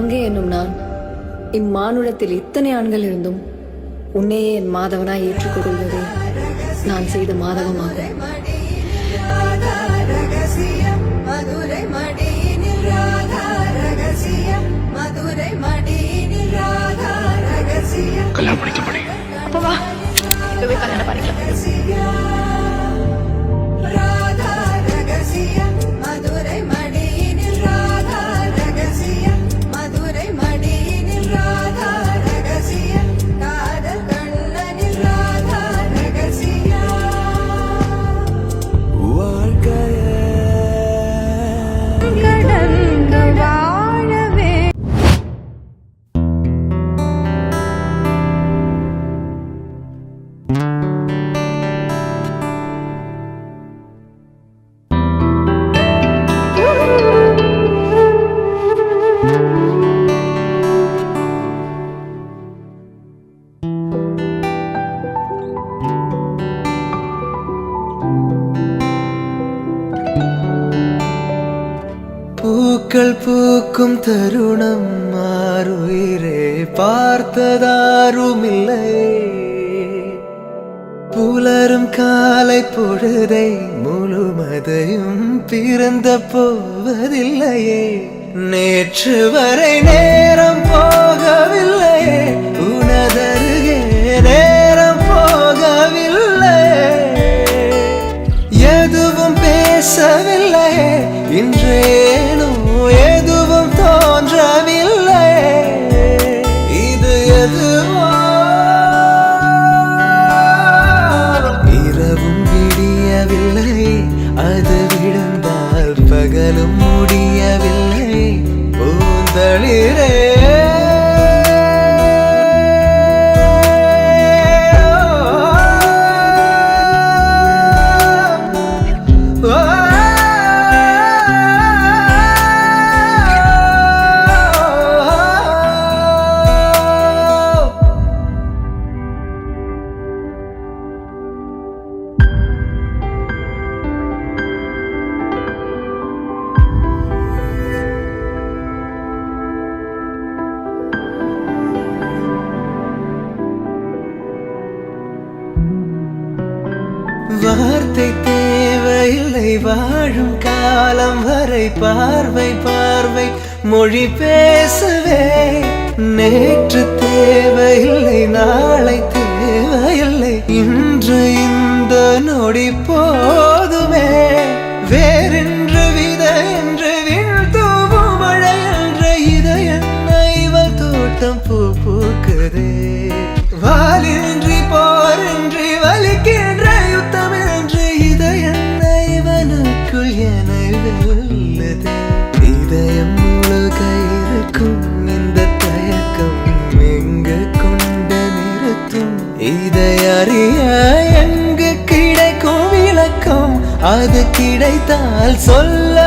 கங்கை என்னும் நான் இம்மானுடத்தில் இத்தனை ஆண்கள் இருந்தும் உன்னையே என் மாதவனாய் ஏற்றுக்கொள்வதே நான் செய்த மாதவமாகும். கல்யாணம் பண்ணிக்க மாட்டேன். அப்ப வா, இப்பவே கல்யாணம் பண்ணிக்கலாம். பூக்கள் பூக்கும் தருணம் மாறுயிரே பார்த்ததாருமில்லை. புலரும் காலை பொழுதை முழுமதையும் பிறந்த போவதில்லையே. நேற்று வரை நேரம் போகவில்லையே, உனதருகே நேரம் போகவில்லை. எதுவும் பேசவில்லையே, இன்றேனோ எதுவும் தோன்றவில்லை. இது எதுவோ இரவும் விடியவில்லை, அது விழுந்தால் பகலும் முடியவில்லை. பூந்தளிரே வார்த்தை தேவையில்லை, வாழும் காலம் வரை பார்வை பார்வை மொழி பேசவே. நேற்று தேவையில்லை, நாளை தேவையில்லை, இன்று இந்த நொடி போதுமே. வேறென்று வித என்று வீழ்த்தூவும் மழை என்ற இதயன்ன இவள் தோட்டம் பூ பூக்குதே. வாலின்றி போரின்றி வலிக்கின்ற யுத்தம் என்று இதயன்ன இவனுக்குள் என வெல்லுதே. இதயம் முழுக இருக்கும் இந்த தயக்கம் எங்கு கொண்டு நிறுத்தும்? இதை அறிய எங்கு கிடைக்கும் விளக்கம்? அது கிடைத்தால் சொல்ல